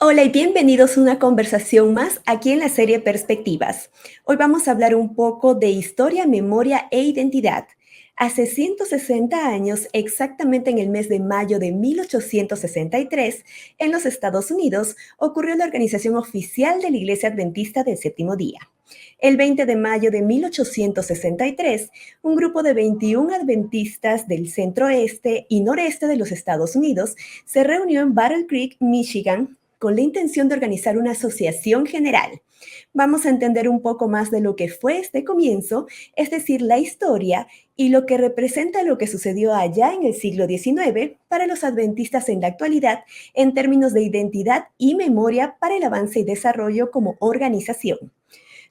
Hola y bienvenidos a una conversación más aquí en la serie Perspectivas. Hoy vamos a hablar un poco de historia, memoria e identidad. Hace 160 años, exactamente en el mes de mayo de 1863, en los Estados Unidos, ocurrió la organización oficial de la Iglesia Adventista del Séptimo Día. El 20 de mayo de 1863, un grupo de 21 adventistas del centro-este y noreste de los Estados Unidos se reunió en Battle Creek, Michigan, con la intención de organizar una asociación general. Vamos a entender un poco más de lo que fue este comienzo, es decir, la historia y lo que representa lo que sucedió allá en el siglo XIX para los adventistas en la actualidad en términos de identidad y memoria para el avance y desarrollo como organización.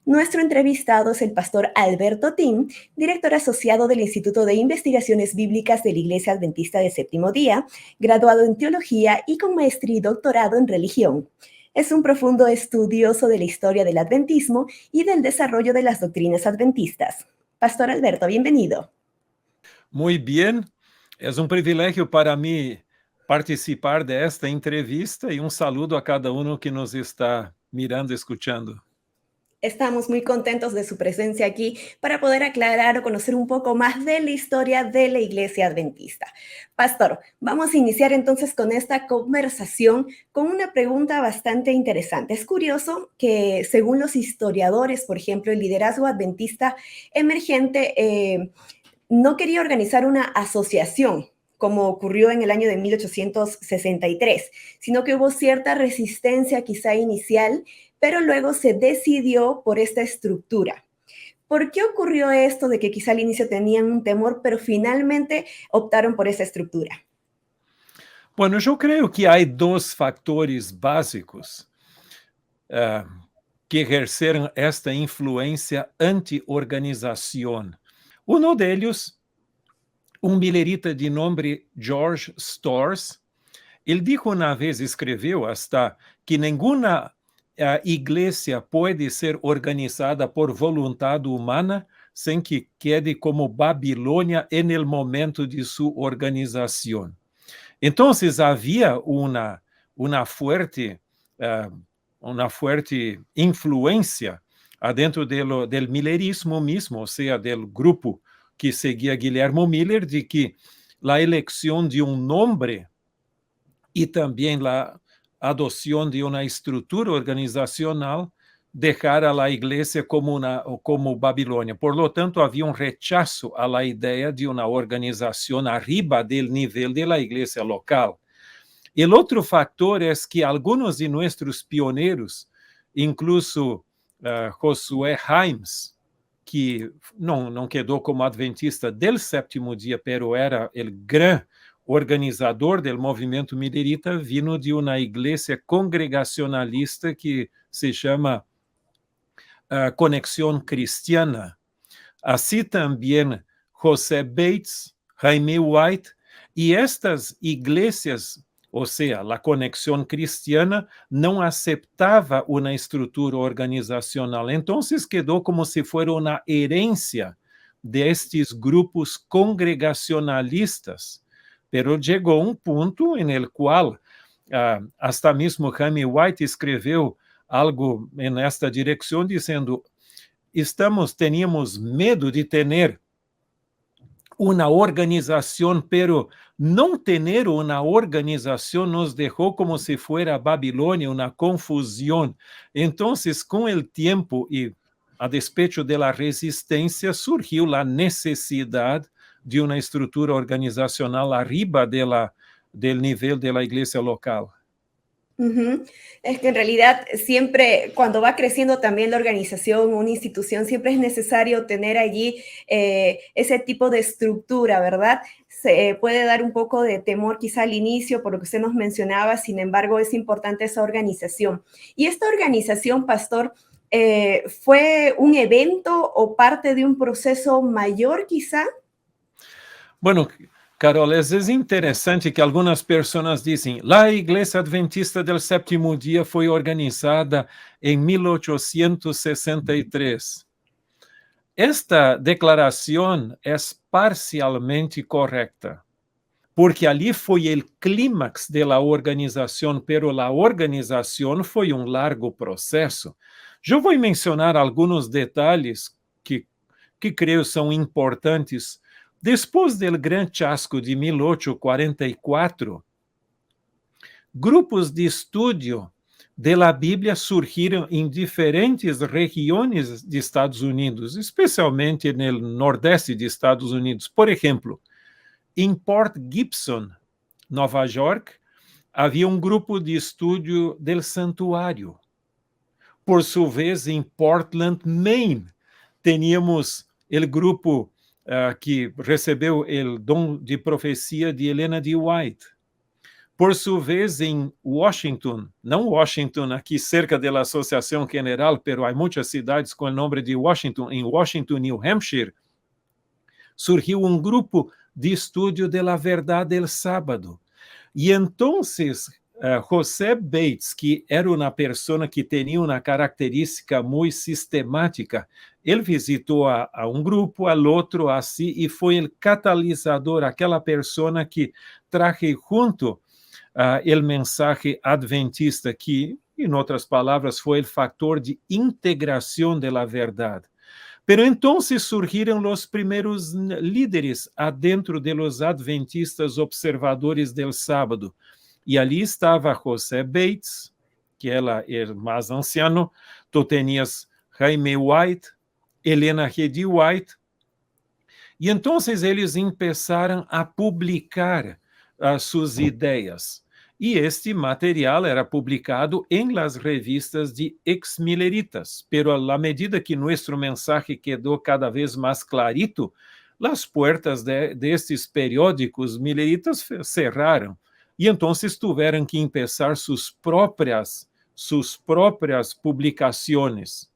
Nuestro entrevistado es el pastor Alberto Tim, director asociado del Instituto de Investigaciones Bíblicas de la Iglesia Adventista del Séptimo Día, graduado en teología y con maestría y doctorado en religión. Es un profundo estudioso de la historia del adventismo y del desarrollo de las doctrinas adventistas. Pastor Alberto, bienvenido. Muy bien, es un privilegio para mí participar de esta entrevista y un saludo a cada uno que nos está mirando y escuchando. Estamos muy contentos de su presencia aquí para poder aclarar o conocer un poco más de la historia de la Iglesia Adventista. Pastor, vamos a iniciar entonces con esta conversación con una pregunta bastante interesante. Es curioso que según los historiadores, por ejemplo, el liderazgo adventista emergente no quería organizar una asociación como ocurrió en el año de 1863, sino que hubo cierta resistencia quizá inicial, pero luego se decidió por esta estructura. ¿Por qué ocurrió esto de que quizá al inicio tenían un temor, pero finalmente optaron por esa estructura? Bueno, yo creo que hay dos factores básicos que ejerceram esta influência anti-organização. Uno de ellos, um milerita de nome George Storrs, ele dijo uma vez, escreveu hasta, que nenhuma igreja pode ser organizada por vontade humana sem que quede como Babilônia en el momento de sua organização. Então, havia uma fuerte, uma fuerte influência adentro del milerismo mismo, ou seja, del grupo que seguia Guillermo Miller, de que a eleição de um nome e também a adoção de uma estrutura organizacional deixara a igreja como Babilônia. Por lo tanto, havia rechazo a la ideia de uma organização arriba del nível de la igreja local. O outro fator é que alguns de nossos pioneiros, incluso Josué Himes, que não quedou como adventista del sétimo dia, pero era o grande organizador do movimento milerita, vindo de uma igreja congregacionalista que se chama Conexão Cristiana. Assim também José Bates, Jaime White, e estas igrejas, ou seja, a Conexão Cristiana, não aceitava uma estrutura organizacional. Então, quedou como se fosse uma herência destes grupos congregacionalistas. Pero chegou um ponto em el qual, hasta mesmo Jaime White escreveu algo nesta direção, dizendo: teníamos medo de ter uma organização, pero não ter uma organização nos deixou como se fuera Babilônia, uma confusão. Então, com o tempo e a despecho da resistência, surgiu a necessidade de uma estrutura organizacional arriba del nível de la iglesia local. Es que en realidad siempre, cuando va creciendo también la organización, una institución, siempre es necesario tener allí ese tipo de estructura, ¿verdad? Se puede dar un poco de temor quizá al inicio, por lo que usted nos mencionaba, sin embargo, es importante esa organización. Y esta organización, pastor, ¿fue un evento o parte de un proceso mayor quizá? Bueno, Carol, é interessante que algumas pessoas dizem: a Igreja Adventista del Sétimo Dia foi organizada em 1863. Esta declaração é parcialmente correta. porque ali foi o clímax da organização, pero a organização foi um largo processo. Eu vou mencionar alguns detalhes que creio são importantes. Depois do grande chasco de 1844, grupos de estudo da Bíblia surgiram em diferentes regiões de Estados Unidos, especialmente no nordeste de Estados Unidos. Por exemplo, em Port Gibson, Nova York, havia um grupo de estudo do santuário. Por sua vez, em Portland, Maine, teníamos o grupo que recebeu o dom de profecia de Helena G. White. Por sua vez, em Washington, não Washington, aqui cerca da Associação General, pero há muitas cidades com o nome de Washington, em Washington, New Hampshire, surgiu um grupo de estudo da verdade del sábado. E então, José Bates, que era uma pessoa que tinha uma característica muito sistemática, ele visitou a um grupo, ao outro, assim, e foi o catalisador, aquela pessoa que traje junto o mensagem adventista, que, em outras palavras, foi o fator de integração da verdade. Pero então surgiram os primeiros líderes adentro de los adventistas observadores del sábado. E ali estava José Bates, que era o mais anciano, tu tenias Jaime White, Helena G. White, e então eles começaram a publicar suas ideias. E este material era publicado em las revistas de ex-mileritas, pero à medida que nosso mensagem quedou cada vez mais clarito, as portas destes periódicos mileritas cerraram, e então tiveram que começar suas próprias publicações.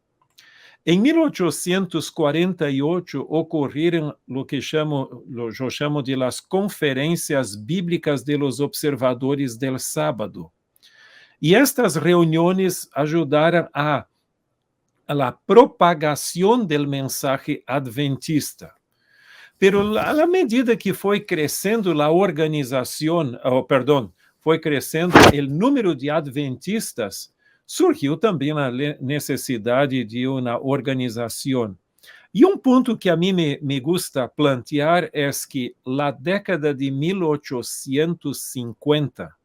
Em 1848 ocorreram o que eu chamo de las conferências bíblicas de los observadores del sábado. E estas reuniões ajudaram a la propagação del mensaje adventista. Pero à medida que foi crescendo a organização, foi crescendo o número de adventistas, surgiu também a necessidade de uma organização. E um ponto que a mim me gusta plantear é que a década de 1850,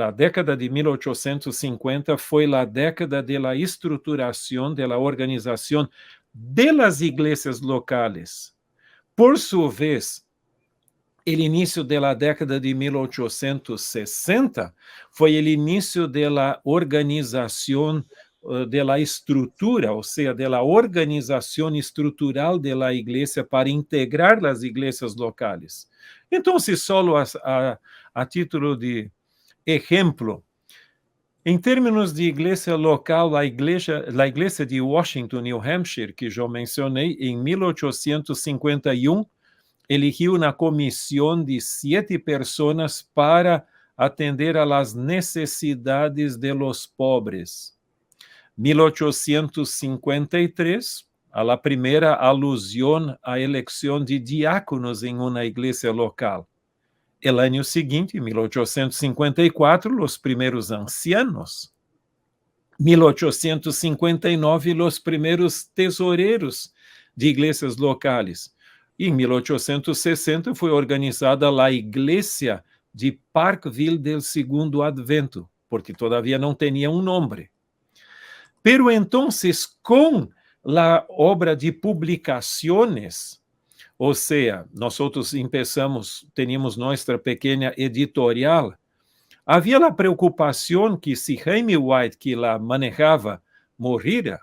a década de 1850 foi a década da estruturação, da organização das igrejas locais. Por sua vez, o início da década de 1860 foi o início da organização, da estrutura, ou seja, da organização estrutural da igreja para integrar as igrejas locais. Então, só a título de exemplo, em termos de igreja local, a igreja de Washington, New Hampshire, que eu mencionei, em 1851, eligiu uma comissão de 7 pessoas para atender a las necessidades de los pobres. 1853, a la primeira alusão à eleição de diáconos em uma igreja local. El ano seguinte, 1854, os primeiros ancianos. 1859, os primeiros tesoureiros de igrejas locais. E em 1860 foi organizada a Igreja de Parkville del Segundo Advento, porque todavia não tinha um nome. Pero então, com a obra de publicações, ou seja, nós teníamos nossa pequena editorial, havia a preocupação que se Jaime White, que la manejava, morrera,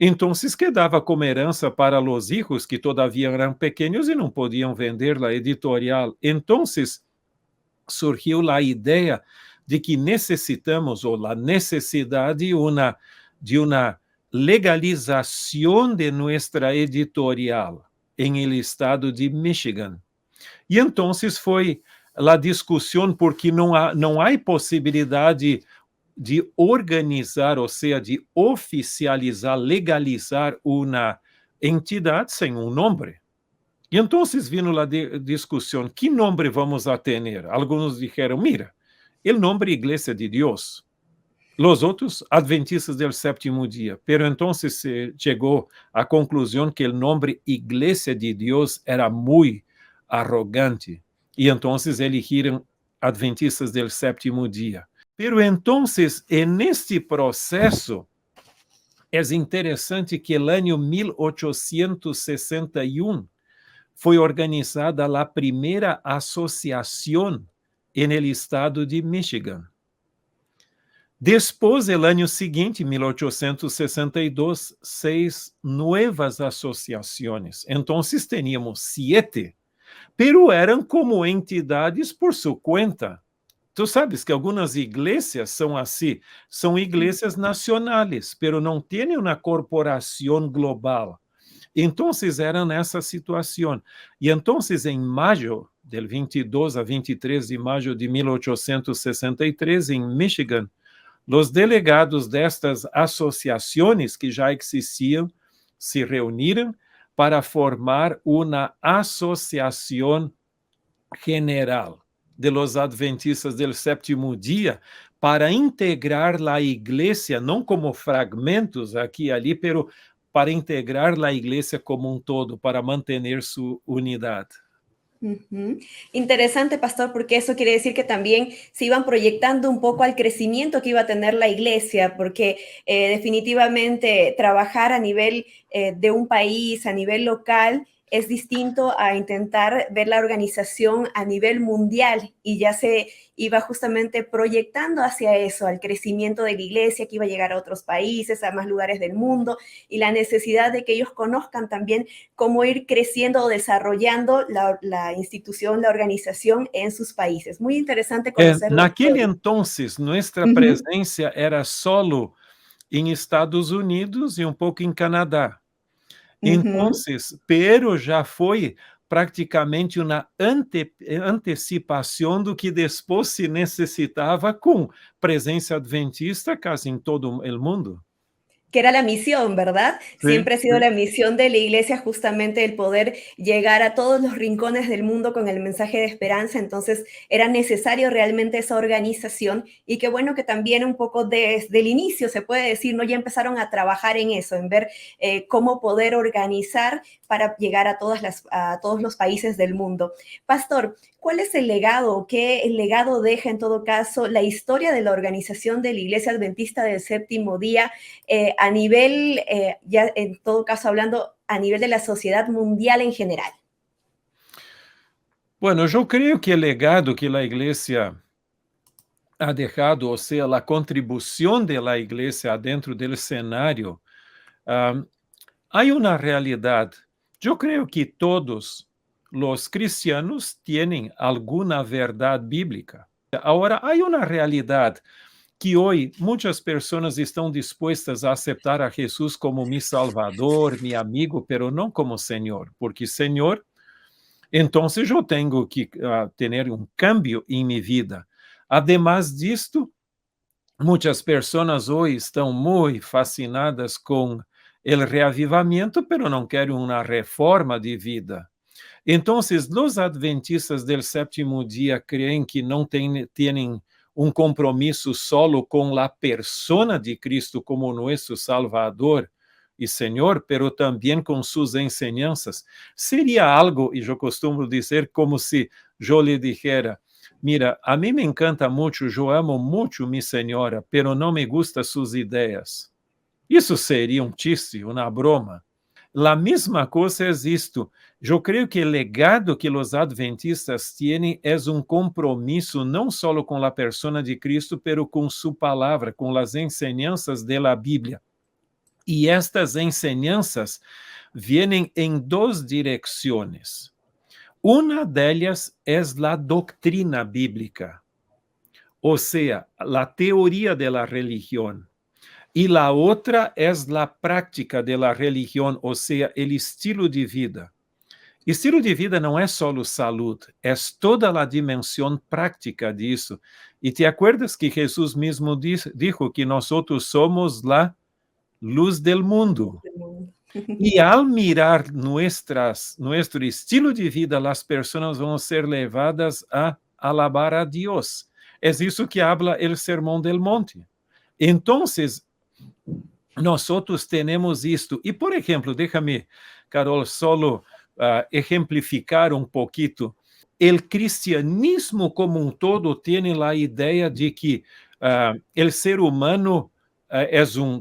então quedava como herança para os filhos que todavia eram pequenos e não podiam vender a editorial. Então surgiu a ideia de que necessitamos, ou a necessidade de uma legalização de nossa editorial em el estado de Michigan. E então foi a discussão, porque não há possibilidade de organizar, ou seja, de oficializar, legalizar uma entidade sem um nome. E então vino a discussão, que nome vamos a ter? Alguns disseram, mira, o nome Igreja de Deus. Los outros, Adventistas del Séptimo Dia. Pero entonces se chegou à conclusão que o nome Igreja de Deus era muito arrogante. E entonces elegiram Adventistas del Séptimo Dia. Pero entonces, neste processo, é interessante que no ano 1861 foi organizada a primeira associação no estado de Michigan. Depois, no ano seguinte, 1862, 6 novas associações. Então, tínhamos 7, pero eram como entidades por sua conta. Tu sabes que algumas igrejas são assim, são igrejas nacionais, pero não têm uma corporação global. Então, eram nessa situação. E então, em maio, del 22 a 23 de maio de 1863, em Michigan, os delegados destas associações que já existiam se reuniram para formar uma associação general de los adventistas del sétimo dia para integrar a igreja, não como fragmentos aqui e ali, pero para integrar a igreja como todo, para manter sua unidade. Ujú. Interesante, pastor, porque eso quiere decir que también se iban proyectando un poco al crecimiento que iba a tener la iglesia, porque definitivamente trabajar a nivel de un país, a nivel local, es distinto a intentar ver la organización a nivel mundial, y ya se iba justamente proyectando hacia eso, al crecimiento de la iglesia, que iba a llegar a otros países, a más lugares del mundo, y la necesidad de que ellos conozcan también cómo ir creciendo o desarrollando la institución, la organización en sus países. Muy interesante conocerlo. Naquele entonces, nossa presença era solo em Estados Unidos e um pouco em Canadá. Entonces, pero já foi praticamente uma antecipação do que depois se necessitava com presença adventista casi em todo o mundo. Que era la misión, ¿verdad? Sí, Siempre ha sido sí. la misión de la iglesia justamente el poder llegar a todos los rincones del mundo con el mensaje de esperanza, entonces era necesario realmente esa organización, y qué bueno que también un poco desde el inicio, se puede decir, ¿no? Ya empezaron a trabajar en eso, en ver cómo poder organizar para llegar a todos los países del mundo. Pastor, ¿cuál es el legado? ¿Qué el legado deja en todo caso la historia de la organización de la Iglesia Adventista del Séptimo Día a nivel, ya en todo caso hablando, a nivel de la sociedad mundial en general? Bueno, eu creio que o legado que a igreja ha dejado, ou seja, a contribuição da igreja dentro do cenário, há uma realidade. Eu creio que todos os cristianos têm alguma verdade bíblica. Agora, há uma realidade que hoje muitas pessoas estão dispostas a aceitar a Jesus como meu Salvador, meu amigo, pero não como Senhor, porque Senhor, então eu tenho que ter um cambio em minha vida. Además disto, muitas pessoas hoje estão muito fascinadas com o reavivamento, pero não querem uma reforma de vida. Então, os adventistas del sétimo dia creem que não têm um compromisso solo com a persona de Cristo como nosso Salvador e Senhor, pero também com suas enseñanças. Seria algo, e eu costumo dizer, como se eu lhe dijera: mira, a mim me encanta muito, eu amo muito minha senhora, pero não me gustam suas ideias. Isso seria um chiste, uma broma. A mesma coisa é isto. Eu creio que o legado que os adventistas têm é um compromisso não só com a persona de Cristo, pero com sua palavra, com as enseñanças da Bíblia. E estas enseñanças vêm em duas direções. Uma delas é a doutrina bíblica, ou seja, a teoria da religião. E a outra é a prática da religião, ou seja, o estilo de vida. Estilo de vida não é só saúde, é toda a dimensão prática disso. E te acuerdas que Jesus mesmo disse que nós somos a luz do mundo. Y al mirar nuestro estilo de vida, las personas van a ser levadas a alabar a Dios. Es eso que habla el Sermón del Monte. Entonces, nosotros tenemos esto. Y, por ejemplo, déjame, Carol, solo ejemplificar un poquito. El cristianismo como un todo tiene la idea de que el ser humano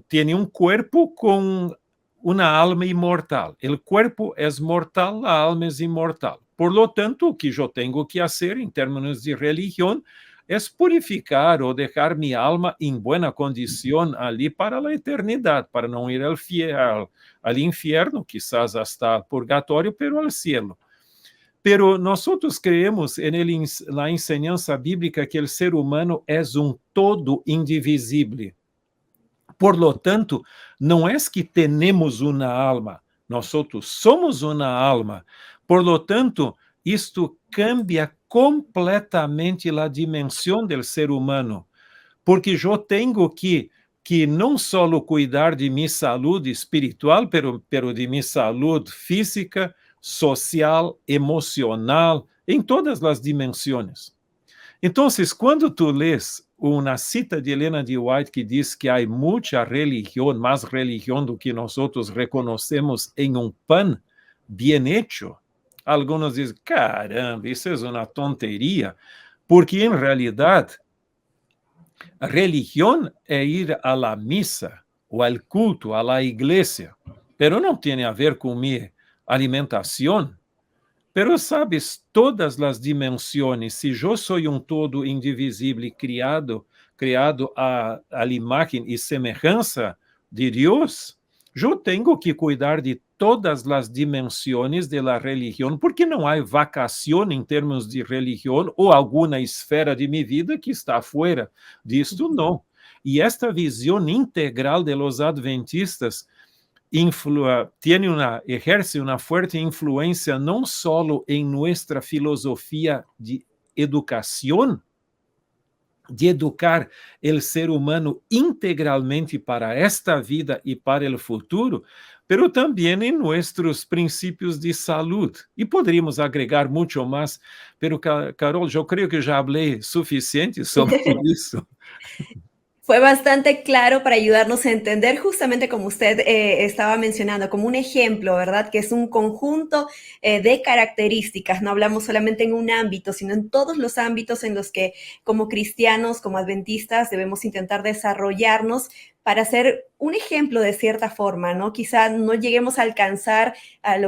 tiene un cuerpo con una alma inmortal. El cuerpo es mortal, la alma es inmortal. Por lo tanto, o que yo tengo que hacer en términos de religión es purificar o dejar mi alma en buena condición ali para la eternidad, para no ir al infierno, quizás hasta al purgatorio, pero al cielo. Pero nosotros creemos en la enseñanza bíblica que el ser humano es un todo indivisible. Por lo tanto, não é que temos uma alma, nosotros somos uma alma. Por lo tanto, isto cambia completamente a dimensão do ser humano, porque eu tenho que não só cuidar de minha saúde espiritual, pero de minha saúde física, social, emocional, em todas as dimensões. Então, quando tu lês uma cita de Helena de White que diz que há muita religião, mais religião do que nós reconhecemos em pan bien hecho, alguns dizem, caramba, isso é uma tonteria, porque, em realidade, a religião é ir à la missa, ou ao culto, à la igreja, pero não tem a ver com minha alimentação. Pero sabes, todas as dimensões, se eu sou todo indivisível criado à imagem e semelhança de Deus, eu tenho que cuidar de todas as dimensões da religião, porque não há vacação em termos de religião ou alguma esfera de minha vida que está fora disto, não. E esta visão integral de los adventistas ejerce uma forte influência não só em nossa filosofia de educação, de educar o ser humano integralmente para esta vida e para o futuro, pero também em nossos princípios de saúde. E poderíamos agregar muito mais, pero Carol, eu creio que já falei suficiente sobre isso. Fue bastante claro para ayudarnos a entender justamente como usted estaba mencionando, como un ejemplo, ¿verdad? Que es un conjunto de características, no hablamos solamente en un ámbito, sino en todos los ámbitos en los que como cristianos, como adventistas, debemos intentar desarrollarnos para ser un ejemplo de cierta forma, ¿no? Quizá no lleguemos a alcanzar al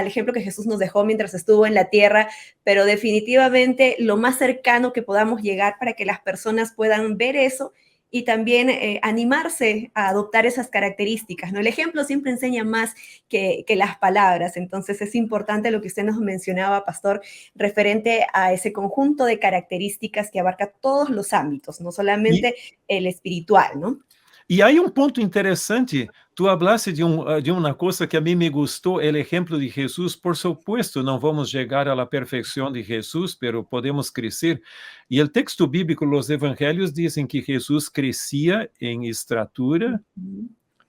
ejemplo que Jesús nos dejó mientras estuvo en la tierra, pero definitivamente lo más cercano que podamos llegar para que las personas puedan ver eso y también animarse a adoptar esas características, ¿no? El ejemplo siempre enseña más que las palabras, entonces es importante lo que usted nos mencionaba, pastor, referente a ese conjunto de características que abarca todos los ámbitos, no solamente el espiritual, ¿no? E aí ponto interessante, tu hablaste de uma coisa que a mim me gostou, o exemplo de Jesus, por supuesto, não vamos chegar à perfeição de Jesus, pero podemos crescer. E o texto bíblico, os evangelhos dizem que Jesus crescia em estatura,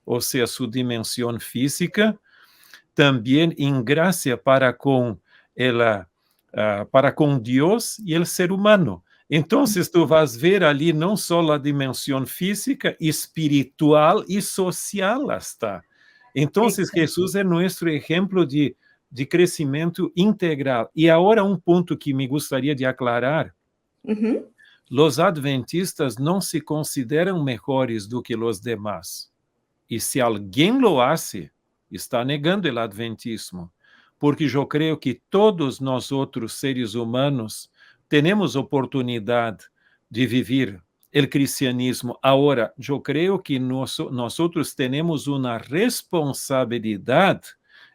ou seja, sua dimensão física, também em graça para com Deus e o ser humano. Então, tu vas ver ali não só a dimensão física, espiritual e social hasta. Então, Jesus é nosso exemplo de crescimento integral. E agora ponto que me gostaria de aclarar. Os adventistas não se consideram melhores do que os demais. E se alguém lo hace, está negando o adventismo. Porque eu creio que todos nós outros seres humanos temos oportunidade de viver o cristianismo. Agora, eu creio que nós temos uma responsabilidade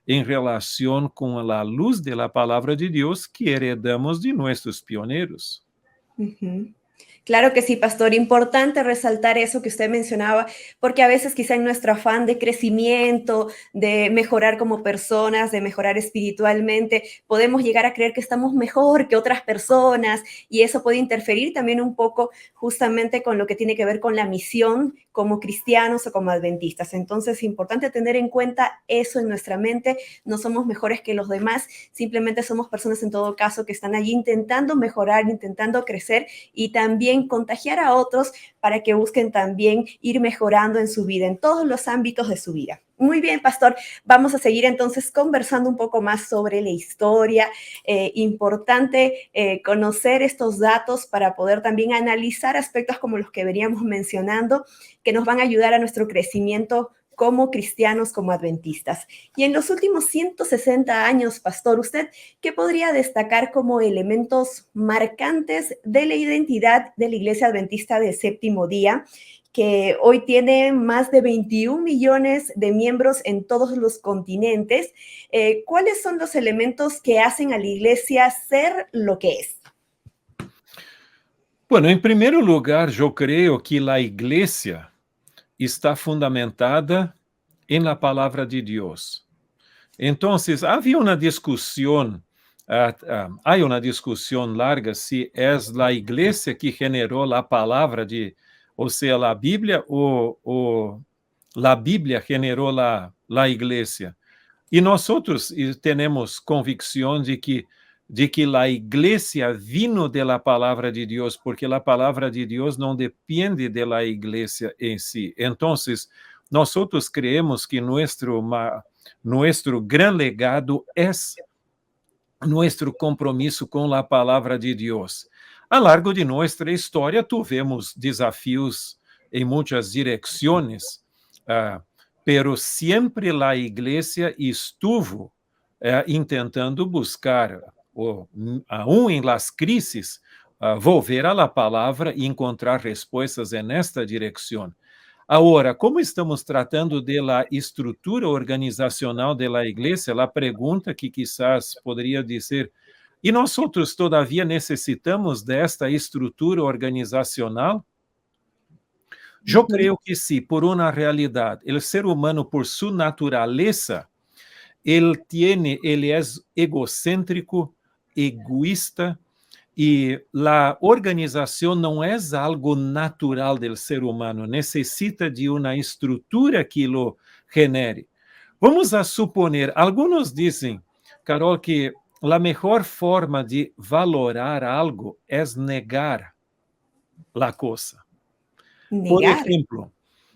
em relação com a luz da palavra de Deus que heredamos de nossos pioneiros. Claro que sí, pastor. Importante resaltar eso que usted mencionaba, porque a veces quizá en nuestro afán de crecimiento, de mejorar como personas, de mejorar espiritualmente, podemos llegar a creer que estamos mejor que otras personas y eso puede interferir también un poco justamente con lo que tiene que ver con la misión como cristianos o como adventistas. Entonces es importante tener en cuenta eso en nuestra mente. No somos mejores que los demás, simplemente somos personas en todo caso que están allí intentando mejorar, intentando crecer y también contagiar a otros para que busquen también ir mejorando en su vida, en todos los ámbitos de su vida. Muy bien, pastor. Vamos a seguir entonces conversando un poco más sobre la historia. Importante conocer estos datos para poder también analizar aspectos como los que veníamos mencionando, que nos van a ayudar a nuestro crecimiento como cristianos, como adventistas. Y en los últimos 160 años, pastor, ¿usted qué podría destacar como elementos marcantes de la identidad de la Iglesia Adventista del Séptimo Día, que hoy tiene más de 21 millones de miembros en todos los continentes? ¿Cuáles son los elementos que hacen a la Iglesia ser lo que es? Bueno, em primeiro lugar, eu creio que a igreja está fundamentada en la palabra de Dios. Entonces, había una discusión, hay una discusión larga si es la iglesia que generó la palabra o sea, la Biblia o la Biblia generó la iglesia. Y nosotros tenemos convicción de que la iglesia vino de la palabra de Dios, porque la palabra de Dios no depende de la iglesia en sí. Entonces, nosotros creemos que nuestro gran legado es nuestro compromisso com a palavra de Deus. A largo de nossa história, tivemos desafios em muitas direções, pero sempre a igreja estuvo intentando buscar, aún em las crises, volver a la palavra e encontrar respostas nesta direção. Agora, como estamos tratando da estrutura organizacional da igreja, a pergunta que quizás poderia dizer, e nós outros todavia necessitamos desta estrutura organizacional? Eu creio que sim, por uma realidade. O ser humano, por sua natureza, ele é egocêntrico, egoísta, e a organização não é algo natural do ser humano, necessita de uma estrutura que lo genere. Vamos a suponer, alguns dizem, Carol, que a melhor forma de valorar algo é negar a coisa. Por exemplo,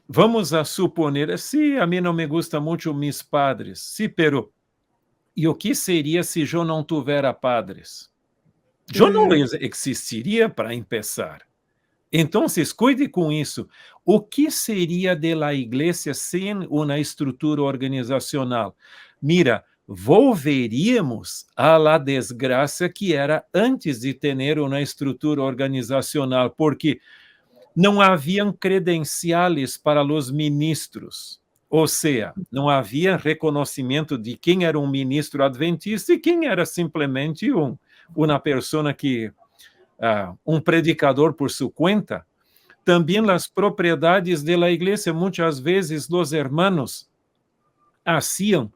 vamos a suponer, se a mim não me gusta muito meus padres, sim, pero e o que seria se eu não tivesse padres? Eu não existiria para começar. Então, cuide com isso. O que seria da igreja sem uma estrutura organizacional? Mira, volveríamos à la desgraça que era antes de ter uma estrutura organizacional, porque não haviam credenciais para os ministros. Ou seja, não havia reconhecimento de quem era um ministro adventista e quem era simplesmente uma pessoa que, um predicador por sua conta. Também as propriedades da igreja, muitas vezes os hermanos hacían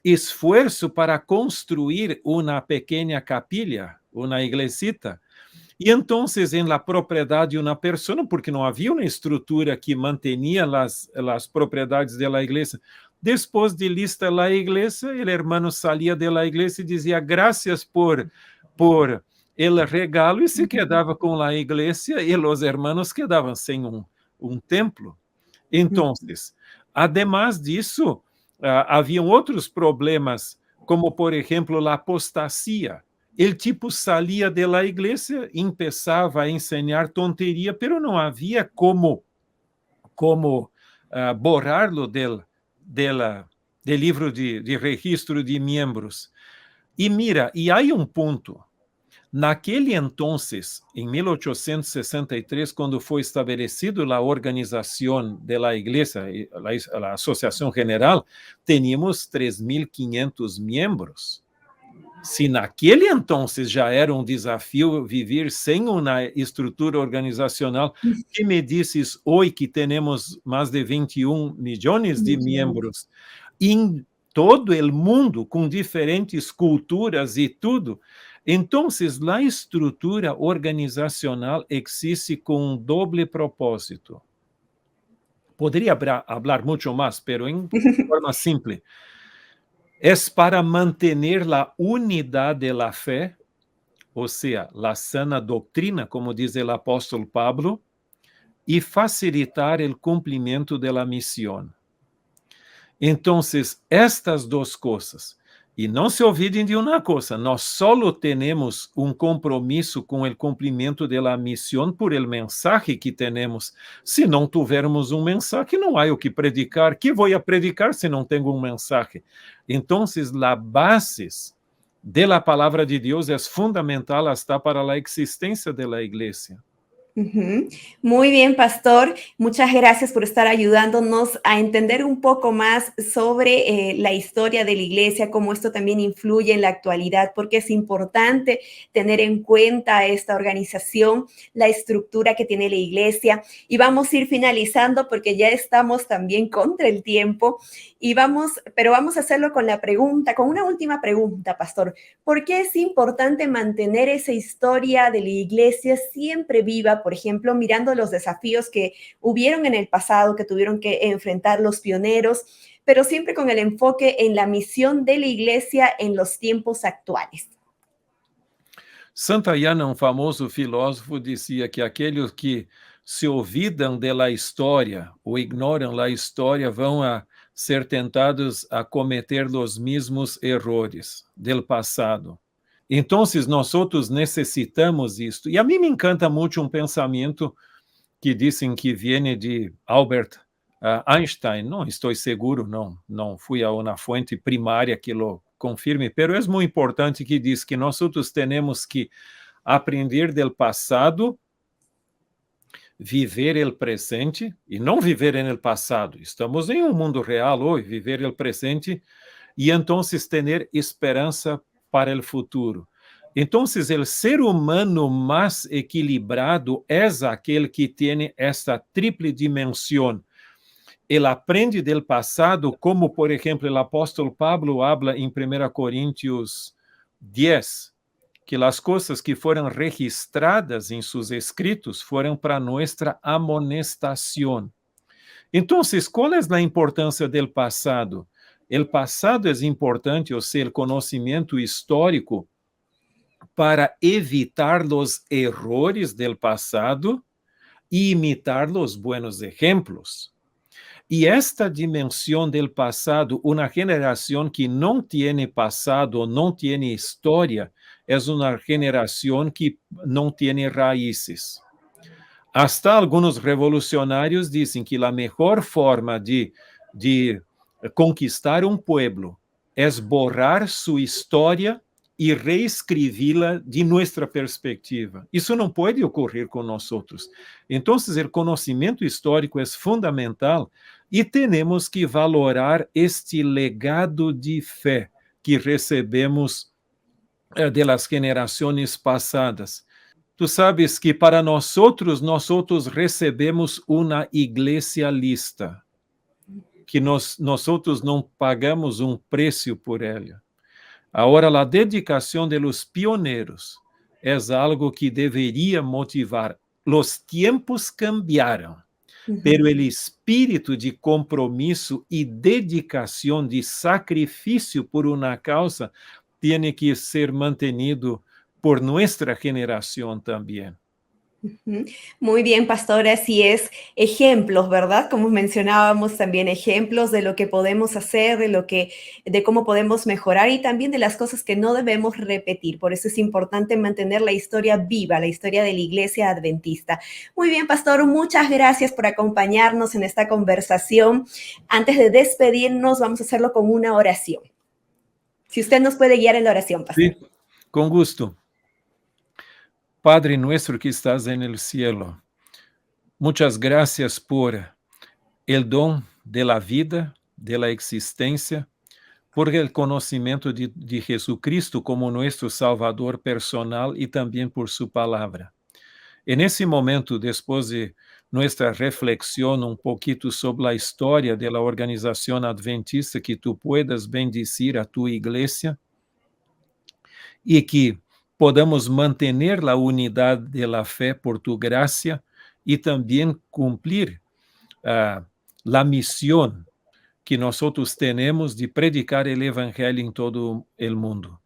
esforço para construir uma pequena capilla, uma iglesita, e então, em la propriedade de uma pessoa, porque não havia uma estrutura que mantinha as propriedades da igreja, depois de lista a igreja, o hermano saía da igreja e dizia graças por el regalo e se quedava com a igreja e os hermanos quedavam sem templo. Então, además disso, haviam outros problemas, como, por exemplo, a apostasia. El tipo saía da igreja, começava a ensinar tonteria, pero não havia como borrá-lo del livro de registro de membros. E mira, e há ponto. Naquele entonces, em 1863, quando foi estabelecida a organização da igreja, a Associação General, tínhamos 3.500 membros. Se naquele entonces já era um desafio viver sem uma estrutura organizacional, que me dizes hoje que temos mais de 21 milhões de membros em todo o mundo, com diferentes culturas e tudo? Então, a estrutura organizacional existe com um doble propósito. Poderia falar muito mais, pero em forma simples. Es para mantener la unidad de la fe, o sea, la sana doctrina, como dice el apóstol Pablo, y facilitar el cumplimiento de la misión. Entonces, estas dos cosas. E não se olvidem de uma coisa, nós só temos um compromisso com o cumprimento da missão por el mensaje que temos. Se não tivermos um mensaje, não há o que predicar. Que vou a predicar se não tenho um mensaje? Então, a base da palavra de Deus é fundamental hasta para a existência da igreja. Muy bien, pastor. Muchas gracias por estar ayudándonos a entender un poco más sobre la historia de la iglesia, cómo esto también influye en la actualidad, porque es importante tener en cuenta esta organización, la estructura que tiene la iglesia. Y vamos a ir finalizando porque ya estamos también contra el tiempo. Pero vamos a hacerlo con una última pregunta, pastor. ¿Por qué es importante mantener esa historia de la iglesia siempre viva? Por ejemplo, mirando los desafíos que hubieron en el pasado, que tuvieron que enfrentar los pioneros, pero siempre con el enfoque en la misión de la iglesia en los tiempos actuales. Santayana, um famoso filósofo, dizia que aqueles que se olvidam da história ou ignoram a história vão a ser tentados a cometer os mesmos errores do passado. Então, nós necessitamos isto. E a mim me encanta muito um pensamento que dizem que vem de Albert Einstein. Não estou seguro, não fui a uma fonte primária que lo confirme, pero é muito importante que diz que nós temos que aprender do passado, viver o presente e não viver no passado. Estamos em um mundo real hoje, viver o presente e então ter esperança para o futuro. Então, o ser humano mais equilibrado é aquele que tem esta triple dimensão. Ele aprende do passado, como, por exemplo, o apóstolo Pablo habla em 1 Coríntios 10, que as coisas que foram registradas em seus escritos foram para nossa amonestação. Então, qual é a importância do passado? O passado é importante, ou seja, o conhecimento histórico, para evitar os errores do passado e imitar os buenos exemplos. E esta dimensão do passado, uma geração que não tem passado, não tem história, é uma geração que não tem raízes. Hasta alguns revolucionários dizem que a melhor forma de conquistar um pueblo é borrar sua história e reescrevê-la de nossa perspectiva. Isso não pode ocorrer com nós outros. Então, o conhecimento histórico é fundamental e temos que valorar este legado de fé que recebemos das gerações passadas. Tu sabes que para nós outros recebemos uma igreja lista, que nós outros não pagamos um preço por ela. Agora, a dedicação de los pioneiros é algo que deveria motivar. Os tempos cambiaram, pero o espírito de compromisso e dedicação, de sacrifício por uma causa, tem que ser mantenido por nuestra generación también. Muy bien, pastor, así es. Ejemplos, ¿verdad? Como mencionábamos también, ejemplos de lo que podemos hacer, de cómo podemos mejorar y también de las cosas que no debemos repetir. Por eso es importante mantener la historia viva, la historia de la iglesia adventista. Muy bien, pastor, muchas gracias por acompañarnos en esta conversación. Antes de despedirnos, vamos a hacerlo con una oración. Si usted nos puede guiar en la oración, pastor. Sí, con gusto. Padre nuestro que estás en el cielo, muchas gracias por el don de la vida, de la existencia, por el conocimiento de Jesucristo como nuestro Salvador personal y también por su palabra. En ese momento, después de nuestra reflexión un poquito sobre la historia de la organización adventista, que tú puedas bendecir a tu iglesia y que podamos mantener la unidad de la fe por tu gracia y también cumplir la misión que nosotros tenemos de predicar el evangelio en todo el mundo.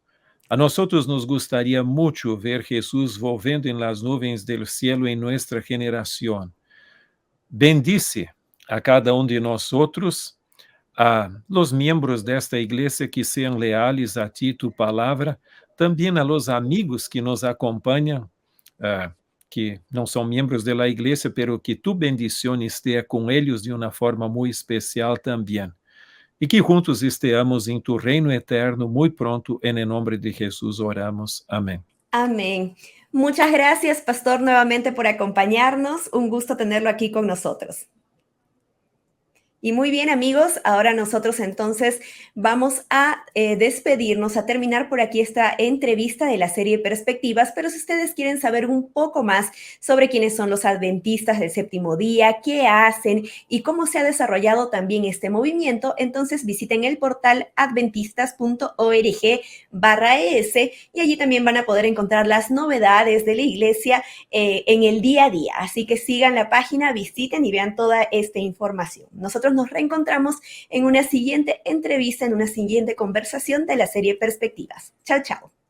A nosotros nos gustaría mucho ver Jesús volviendo en las nubes del cielo en nuestra generación. Bendice a cada uno de nosotros, a los miembros de esta iglesia que sean leales a ti, tu palabra, también a los amigos que nos acompañan, que no son miembros de la iglesia, pero que tu bendición esté con ellos de una forma muy especial también. Y que juntos estemos en tu reino eterno muy pronto, en el nombre de Jesús oramos. Amén. Amén. Muchas gracias, Pastor, nuevamente por acompañarnos. Un gusto tenerlo aquí con nosotros. Y muy bien, amigos, ahora nosotros entonces vamos a despedirnos, a terminar por aquí esta entrevista de la serie Perspectivas, pero si ustedes quieren saber un poco más sobre quiénes son los adventistas del séptimo día, qué hacen y cómo se ha desarrollado también este movimiento, entonces visiten el portal adventistas.org/es y allí también van a poder encontrar las novedades de la iglesia en el día a día. Así que sigan la página, visiten y vean toda esta información. Nosotros nos reencontramos en una siguiente entrevista, en una siguiente conversación de la serie Perspectivas. Chao, chao.